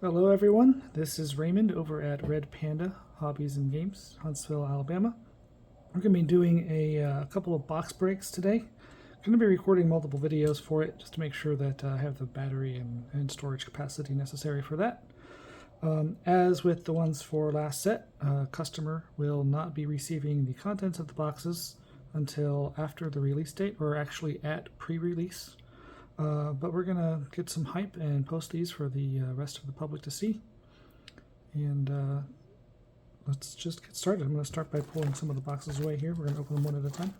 Hello everyone, this is Raymond over at Red Panda Hobbies and Games, Huntsville, Alabama. We're going to be doing a couple of box breaks today. I'm going to be recording multiple videos for it just to make sure that I have the battery and storage capacity necessary for that. As with the ones for last set, customer will not be receiving the contents of the boxes until after the release date, or actually at pre-release. But we're going to get some hype and post these for the rest of the public to see. And let's just get started. I'm going to start by pulling some of the boxes away here. We're going to open them one at a time.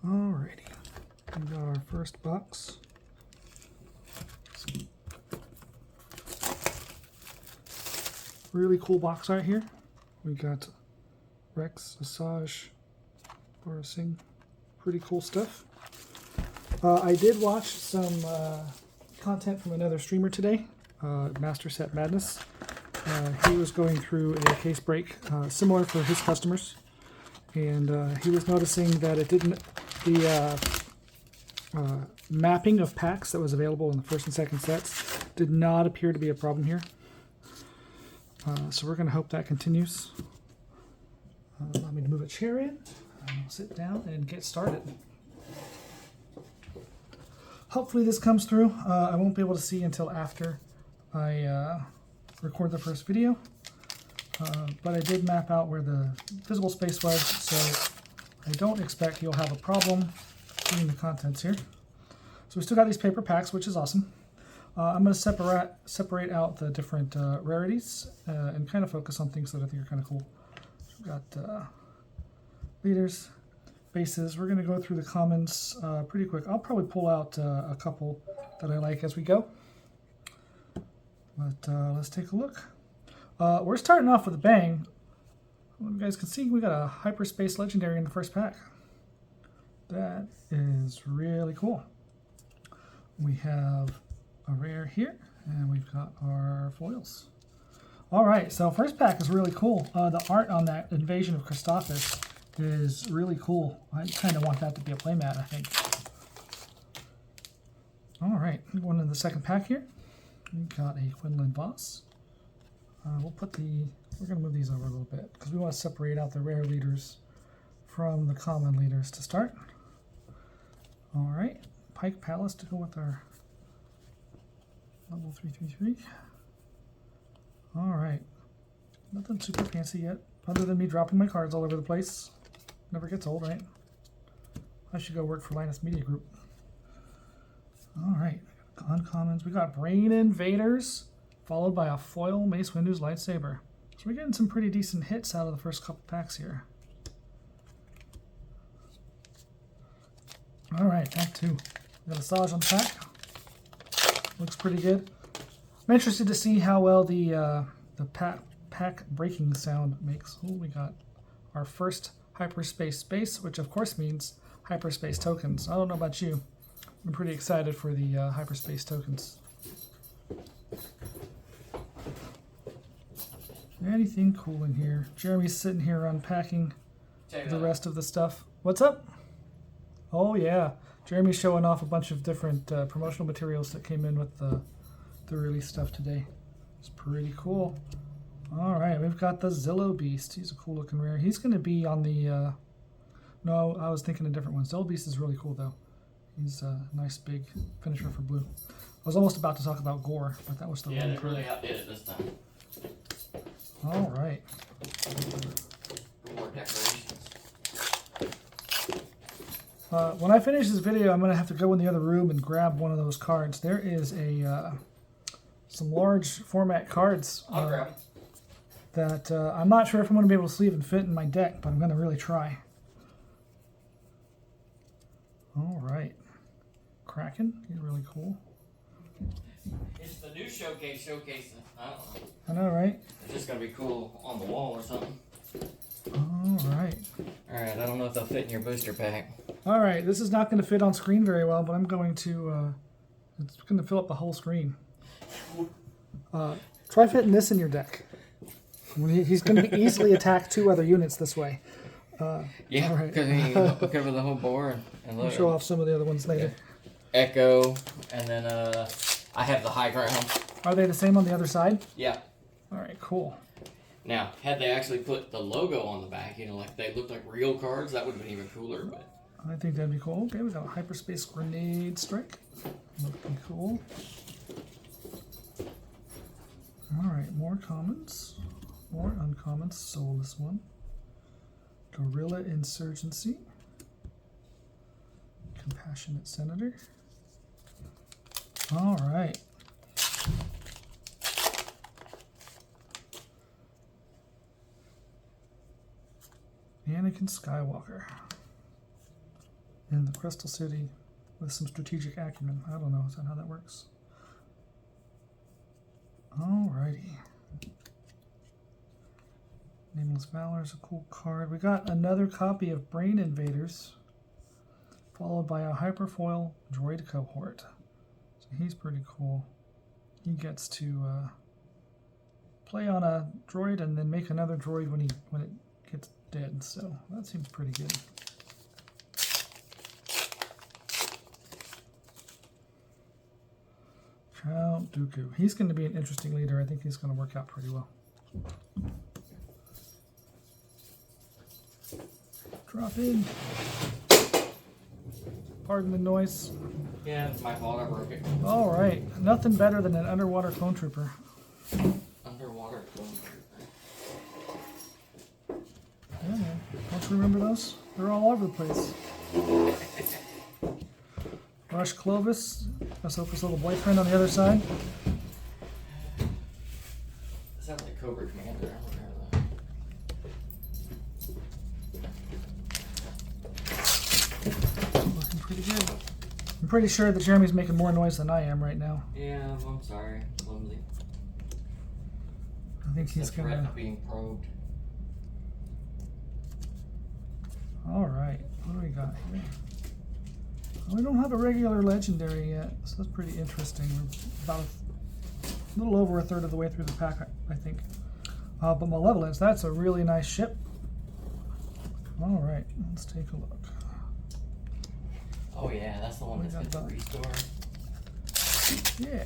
Alrighty, we got our first box. Really cool box art here. We got Rex, Asajj, Borising, pretty cool stuff. I did watch some content from another streamer today, Master Set Madness. He was going through a case break similar for his customers, and he was noticing that it didn't, the mapping of packs that was available in the first and second sets did not appear to be a problem here. So we're going to hope that continues. Allow me to move a chair in. I'll sit down and get started. Hopefully this comes through. I won't be able to see until after I record the first video. But I did map out where the visible space was, so I don't expect you'll have a problem seeing the contents here. So we still got these paper packs, which is awesome. I'm going to separate out the different rarities and kind of focus on things that I think are kind of cool. We've got leaders, bases. We're going to go through the commons pretty quick. I'll probably pull out a couple that I like as we go. But let's take a look. We're starting off with a bang. You guys can see we got a hyperspace legendary in the first pack. That is really cool. We have a rare here, and we've got our foils. All right, so first pack is really cool. The art on that Invasion of Christophus is really cool. I kind of want that to be a playmat, I think. All right, going into the second pack here. We got a Quinlan Voss. We're going to move these over a little bit because we want to separate out the rare leaders from the common leaders to start. All right, Pike Palace to go with our level 333. All right, nothing super fancy yet, other than me dropping my cards all over the place. Never gets old, right? I should go work for Linus Media Group. All right, uncommons. We got Brain Invaders, followed by a foil Mace Windu's lightsaber. So we're getting some pretty decent hits out of the first couple packs here. All right, pack two. We got Asajj on the pack. Looks pretty good. I'm interested to see how well the pack breaking sound makes. Oh, we got our first hyperspace space, which of course means hyperspace tokens. I don't know about you. I'm pretty excited for the hyperspace tokens. Anything cool in here? Jeremy's sitting here unpacking the rest of the stuff. What's up? Oh yeah, Jeremy's showing off a bunch of different promotional materials that came in with the release stuff today. It's pretty cool. All right, we've got the Zillow Beast. He's a cool looking rare. He's going to be on the no, I was thinking a different one. Zillow Beast is really cool though. He's a nice big finisher for blue. I was almost about to talk about Gore, but that was the wrong they really outdid it this time. All right. More decorations. When I finish this video, I'm going to have to go in the other room and grab one of those cards. There is a some large format cards I'll grab them. that I'm not sure if I'm going to be able to sleeve and fit in my deck, but I'm going to really try. All right. Kraken, he's really cool. It's the new showcase. I don't know. I know, right? It's just gonna be cool on the wall or something. All right. Alright, I don't know if they'll fit in your booster pack. All right, this is not going to fit on screen very well, but I'm going to, it's going to fill up the whole screen. Try fitting this in your deck. He's going to easily attack two other units this way. Yeah, all right. because you can cover the whole board and We'll look. show off some of the other ones later. Echo, and then I have the high ground. Are they the same on the other side? Yeah. All right, cool. Now, had they actually put the logo on the back, you know, like they looked like real cards, that would have been even cooler. But I think that'd be cool. Okay, we got a hyperspace grenade strike. Looking cool. All right, more commons, more uncommons. Sold this one. Guerrilla Insurgency. Compassionate Senator. All right. Anakin Skywalker in the Crystal City with some strategic acumen. I don't know, is that how that works? Alrighty. Nameless Valor is a cool card. We got another copy of Brain Invaders, followed by a Hyperfoil Droid Cohort. So he's pretty cool. He gets to play on a droid and then make another droid when it gets dead. So that seems pretty good. Count Dooku. He's going to be an interesting leader. I think he's going to work out pretty well. Drop in. Pardon the noise. yeah, it's my fault. I broke it. All right. Nothing better than an underwater clone trooper. Underwater clone trooper. Yeah, man. Don't you remember those? They're all over the place. Rush Clovis, Ahsoka's little boyfriend on the other side. Sounds like Cobra Commander. I don't know that. Looking pretty good. I'm pretty sure that Jeremy's making more noise than I am right now. Yeah, I'm sorry. Clumsy. I think he's The threat gonna. of being probed. All right, what do we got here? Well, we don't have a regular legendary yet, so that's pretty interesting. We're about a little over a third of the way through the pack, I think. But Malevolence, that's a really nice ship. All right, let's take a look. Oh yeah, that's the one We that's got got the that. restore. Yeah.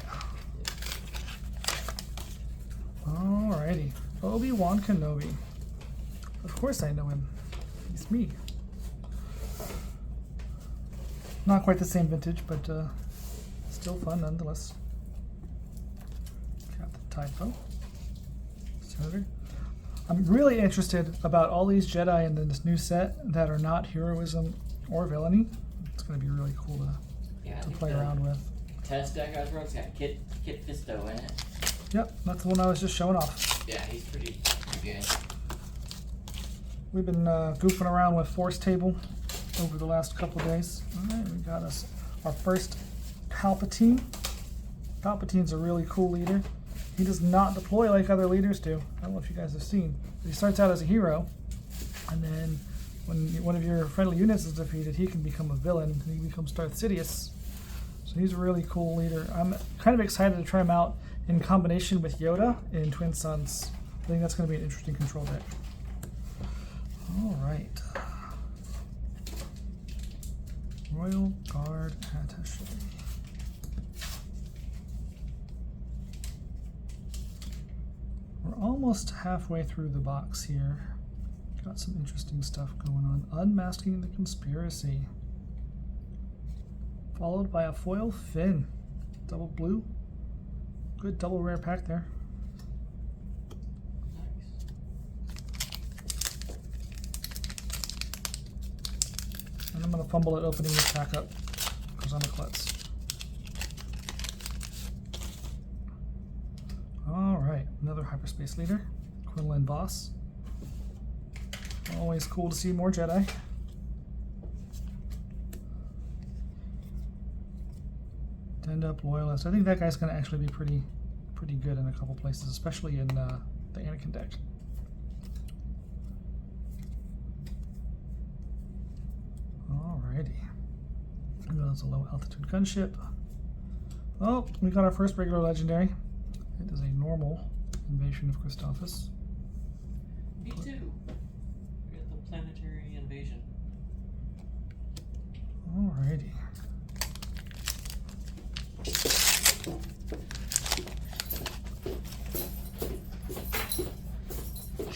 Alrighty, Obi-Wan Kenobi. Of course I know him. He's me. Not quite the same vintage, but still fun nonetheless. Got the typo. Senator. I'm really interested about all these Jedi in this new set that are not heroism or villainy. It's going to be really cool Yeah, I to think play the around with. test deck I was running, it's got Kit Fisto in it. Yep, that's the one I was just showing off. Yeah, he's pretty good. We've been goofing around with Force Table over the last couple days. All right, we got us our first Palpatine. Palpatine's a really cool leader. He does not deploy like other leaders do. I don't know if you guys have seen. He starts out as a hero, and then when one of your friendly units is defeated, he can become a villain, and he becomes Darth Sidious. So he's a really cool leader. I'm kind of excited to try him out in combination with Yoda in Twin Suns. I think that's going to be an interesting control deck. All right. Royal Guard Attaché. We're almost halfway through the box here. Got some interesting stuff going on. Unmasking the Conspiracy. Followed by a foil Finn. Double blue. Good double rare pack there. And I'm going to fumble at opening this pack up because I'm a klutz. Alright, another hyperspace leader. Quinlan Voss. Always cool to see more Jedi. End up Loyalist. I think that guy's going to actually be pretty good in a couple places, especially in the Anakin deck. Alrighty. That's a low altitude gunship. Oh, we got our first regular legendary. It is a normal Invasion of Christophus. Me too. We got the planetary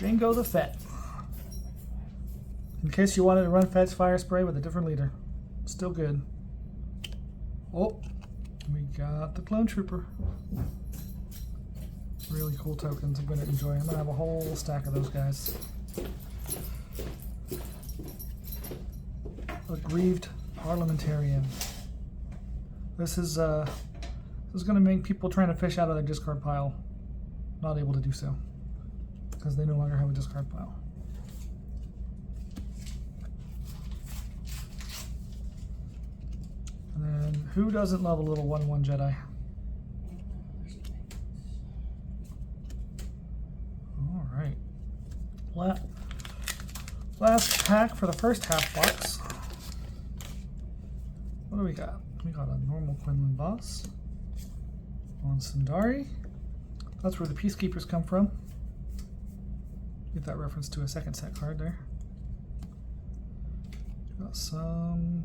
Django the Fett. In case you wanted to run Fett's Fire Spray with a different leader. Still good. Oh, we got the Clone Trooper. Really cool tokens. I'm going to enjoy. I'm going to have a whole stack of those guys. Aggrieved Parliamentarian. This is going to make people trying to fish out of their discard pile not able to do so because they no longer have a discard pile. And then who doesn't love a little 1/1 Jedi? All right. Last pack for the first half box. What do we got? We got a normal Quinlan Boss on Sundari. That's where the Peacekeepers come from. Get that reference to a second set card there. Got some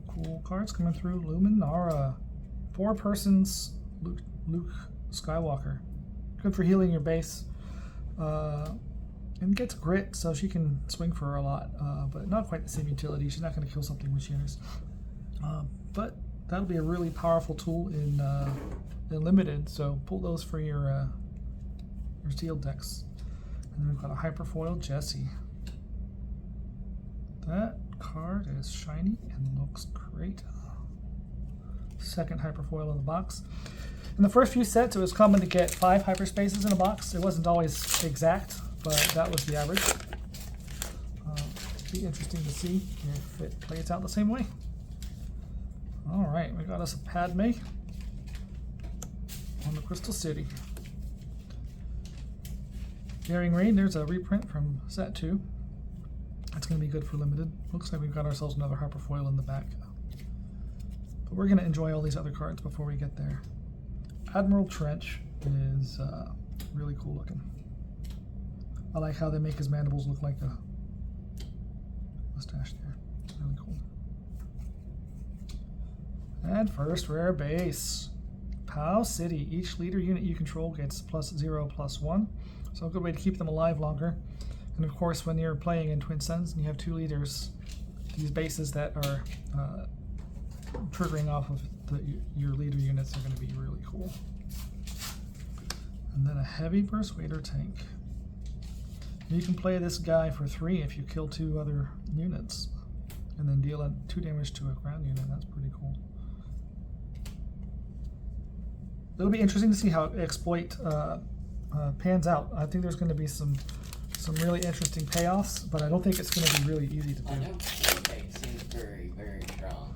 cool cards coming through. Luminara. 4 persons Luke Skywalker. Good for healing your base. And gets grit, so she can swing for her a lot, but not quite the same utility. She's not going to kill something when she enters. But that'll be a really powerful tool in limited, so pull those for your sealed decks. And then we've got a Hyperfoil Jessie. That card is shiny and looks great. Second Hyperfoil in the box. In the first few sets, it was common to get 5 hyperspaces in a box. It wasn't always exact, but that was the average. Be interesting to see if it plays out the same way. All right, we got us a Padme on the Crystal City. Daring Rain, there's a reprint from set 2. That's going to be good for limited. Looks like we've got ourselves another Hyperfoil in the back. But we're going to enjoy all these other cards before we get there. Admiral Trench is really cool looking. I like how they make his mandibles look like a mustache there. Really cool. And first rare base. Pow City. Each leader unit you control gets +0/+1. So a good way to keep them alive longer. And of course, when you're playing in Twin Suns and you have 2 leaders, these bases that are triggering off of your leader units are going to be really cool. And then a Heavy Persuader tank. You can play this guy for 3 if you kill 2 other units, and then deal 2 damage to a ground unit. That's pretty cool. It'll be interesting to see how exploit pans out. I think there's going to be some really interesting payoffs, but I don't think it's going to be really easy to do. I know it seems very, very strong.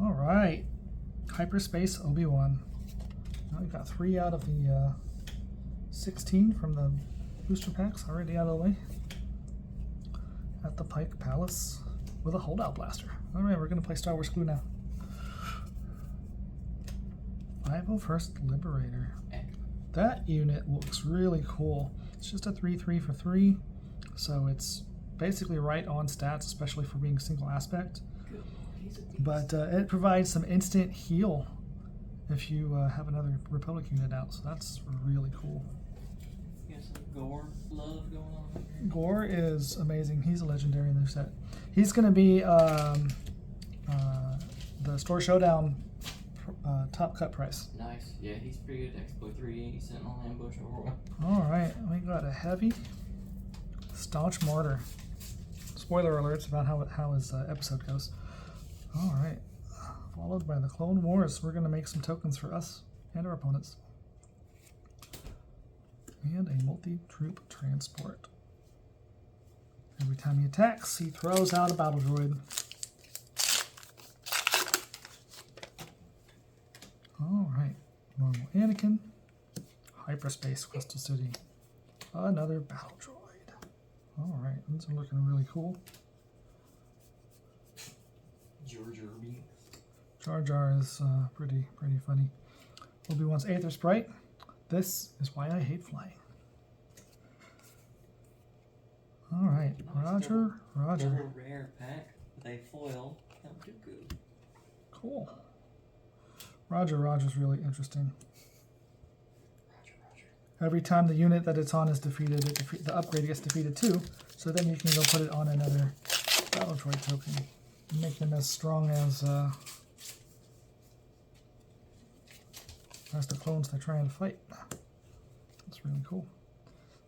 All right, Hyperspace Obi-Wan. Now we've got 3 out of the 16 from the booster packs already out of the way. At the Pike Palace with a holdout blaster. All right, we're going to play Star Wars Clue now. 501st Liberator. That unit looks really cool. It's just a 3/3 for 3, so it's basically right on stats, especially for being single aspect. But it provides some instant heal if you have another Republic unit out, so that's really cool. You got some Gore love going on here. Gore is amazing. He's a legendary in their set. He's going to be the Store Showdown top cut price. Nice. Yeah, he's pretty good. Exploit 3, Sentinel, Ambush, Overwhelm. All right, we got a Heavy Staunch Mortar. Spoiler alerts about how his episode goes. All right, followed by the Clone Wars. We're going to make some tokens for us and our opponents. And a multi-troop transport. Every time he attacks, he throws out a battle droid. All right, normal Anakin, Hyperspace Crystal City, another battle droid. All right, these are looking really cool. Jar Jar is pretty funny. Obi-Wan's Aether Sprite. This is why I hate flying. All right, Roger. Double rare pack with a foil Count Dooku. Cool. Roger's really interesting. Every time the unit that it's on is defeated, the upgrade gets defeated too. So then you can go put it on another battle droid token and make them as strong as the clones they're trying to fight. That's really cool.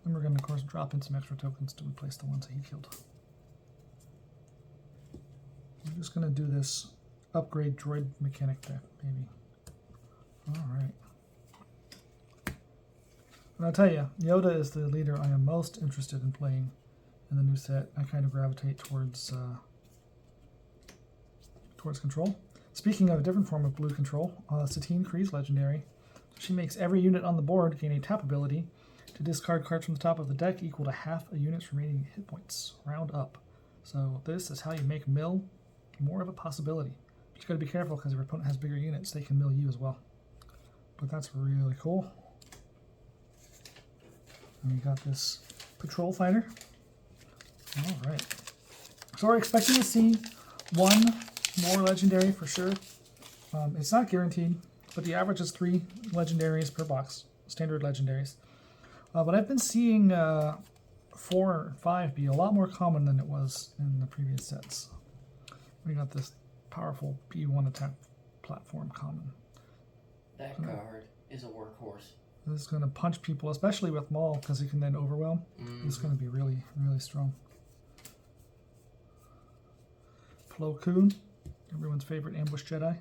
Then we're going to, of course, drop in some extra tokens to replace the ones that he killed. I'm just going to do this upgrade droid mechanic there, maybe. Alright. And I'll tell you, Yoda is the leader I am most interested in playing in the new set. I kind of gravitate towards control. Speaking of a different form of blue control, Satine Kryze legendary. She makes every unit on the board gain a tap ability to discard cards from the top of the deck equal to half a unit's remaining hit points. Round up. So this is how you make mill more of a possibility. But you got to be careful because if your opponent has bigger units, they can mill you as well. But that's really cool. And we got this patrol fighter. All right. So we're expecting to see one more legendary for sure. It's not guaranteed, but the average is 3 legendaries per box, standard legendaries. But I've been seeing 4 or 5 be a lot more common than it was in the previous sets. We got this powerful B1 attack platform common. That card is a workhorse. This is going to punch people, especially with Maul, because he can then overwhelm. It's going to be really, really strong. Plo Koon, everyone's favorite ambush Jedi.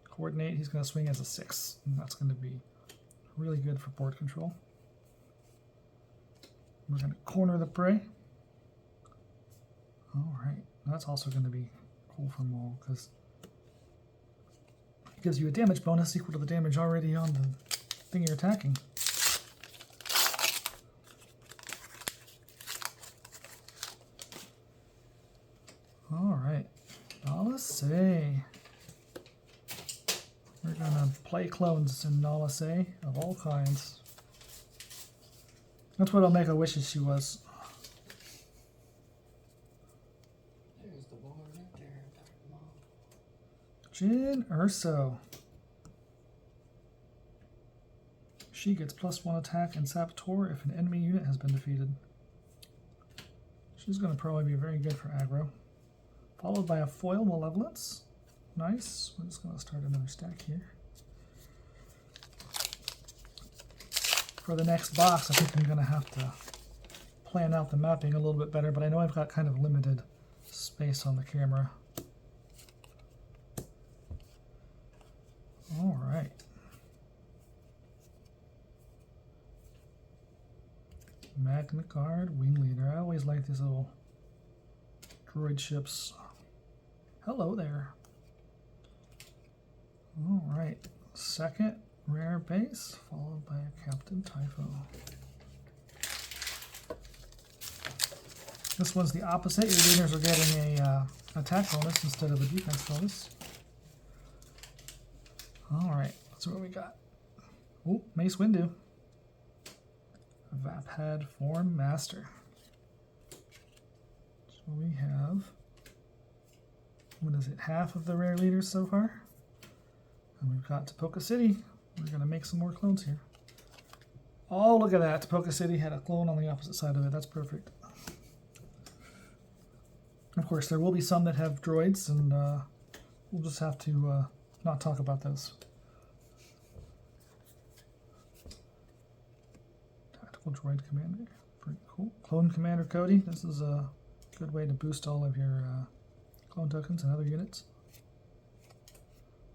Coordinate, he's going to swing as a 6, and that's going to be really good for board control. We're going to corner the prey. Alright, that's also going to be cool for Maul, because it gives you a damage bonus equal to the damage already on the thing you're attacking. Alright, Nala Se. We're gonna play clones in Nala Se of all kinds. That's what Omega wishes she was. There's the board right there, Dr. Maul. Jyn Erso. She gets +1 attack and Saboteur if an enemy unit has been defeated. She's going to probably be very good for aggro. Followed by a foil Malevolence. Nice. We're just going to start another stack here. For the next box, I think I'm going to have to plan out the mapping a little bit better, but I know I've got kind of limited space on the camera. All right. Magna Guard, Wing Leader. I always like these little droid ships. Hello there. Alright, second rare base, followed by a Captain Typho. This one's the opposite. Your leaders are getting a attack bonus instead of a defense bonus. Alright, that's what we got. Oh, Mace Windu. Vapad Form Master. So we have, what is it, half of the rare leaders so far? And we've got Tapoka City. We're going to make some more clones here. Oh, look at that. Tapoka City had a clone on the opposite side of it. That's perfect. Of course, there will be some that have droids, and we'll just have to not talk about those. Droid Commander, pretty cool. Clone Commander Cody, this is a good way to boost all of your clone tokens and other units.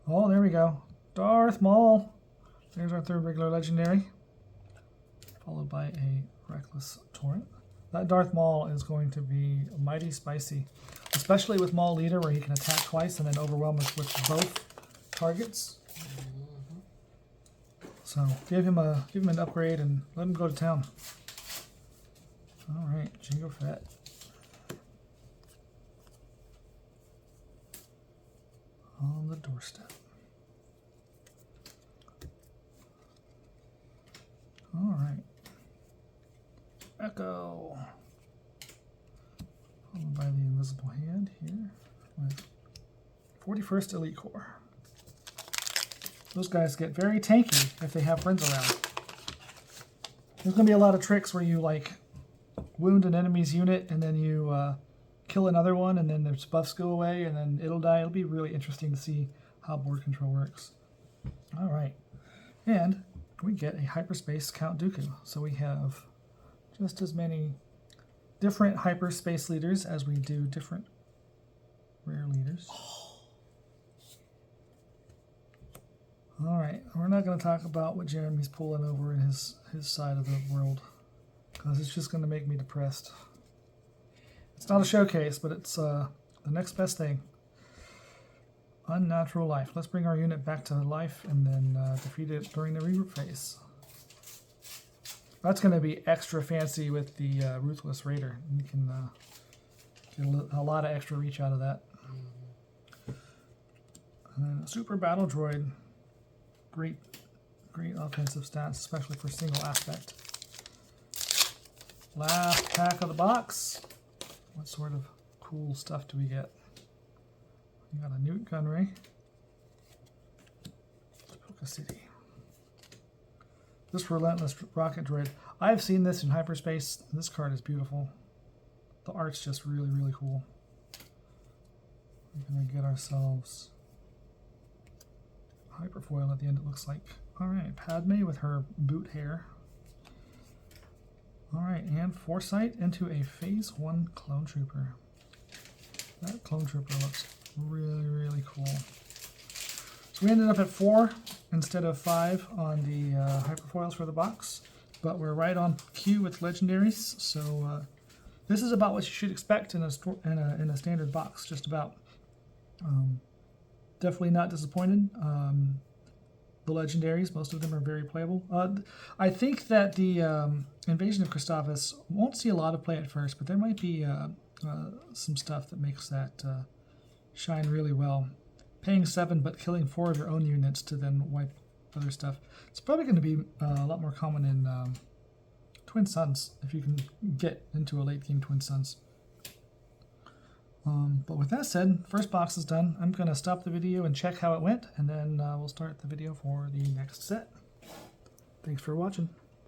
Oh, there we go. Darth Maul. There's our third regular legendary. Followed by a Reckless Torrent. That Darth Maul is going to be mighty spicy. Especially with Maul Leader, where he can attack twice and then overwhelm us with both targets. So give him an upgrade and let him go to town. All right, Jango Fett. On the doorstep. All right. Echo. Followed by the Invisible Hand here with 41st Elite Corps. Those guys get very tanky if they have friends around. There's going to be a lot of tricks where you like wound an enemy's unit and then you kill another one and then their buffs go away and then it'll die. It'll be really interesting to see how board control works. All right. And we get a hyperspace Count Dooku. So we have just as many different hyperspace leaders as we do different rare leaders. All right, we're not going to talk about what Jeremy's pulling over in his side of the world because it's just going to make me depressed. It's not a showcase, but it's the next best thing. Unnatural life. Let's bring our unit back to life and then defeat it during the regroup phase. That's going to be extra fancy with the Ruthless Raider. You can get a lot of extra reach out of that. And then a Super Battle Droid. Great offensive stats, especially for single aspect. Last pack of the box. What sort of cool stuff do we get? We got a Newt Gunray. Poca City. This Relentless Rocket Droid. I've seen this in hyperspace. This card is beautiful. The art's just really, really cool. We're going to get ourselves Hyperfoil at the end, it looks like. Alright, Padme with her boot hair. Alright, and Foresight into a Phase 1 Clone Trooper. That Clone Trooper looks really, really cool. So we ended up at 4 instead of 5 on the Hyperfoils for the box, but we're right on cue with legendaries, so this is about what you should expect in a standard box, just about. Definitely not disappointed. The legendaries, most of them are very playable. I think that the Invasion of Christophsis won't see a lot of play at first, but there might be some stuff that makes that shine really well. Paying 7 but killing 4 of your own units to then wipe other stuff. It's probably going to be a lot more common in Twin Suns, if you can get into a late game Twin Suns. But with that said, first box is done. I'm going to stop the video and check how it went, and then we'll start the video for the next set. Thanks for watching.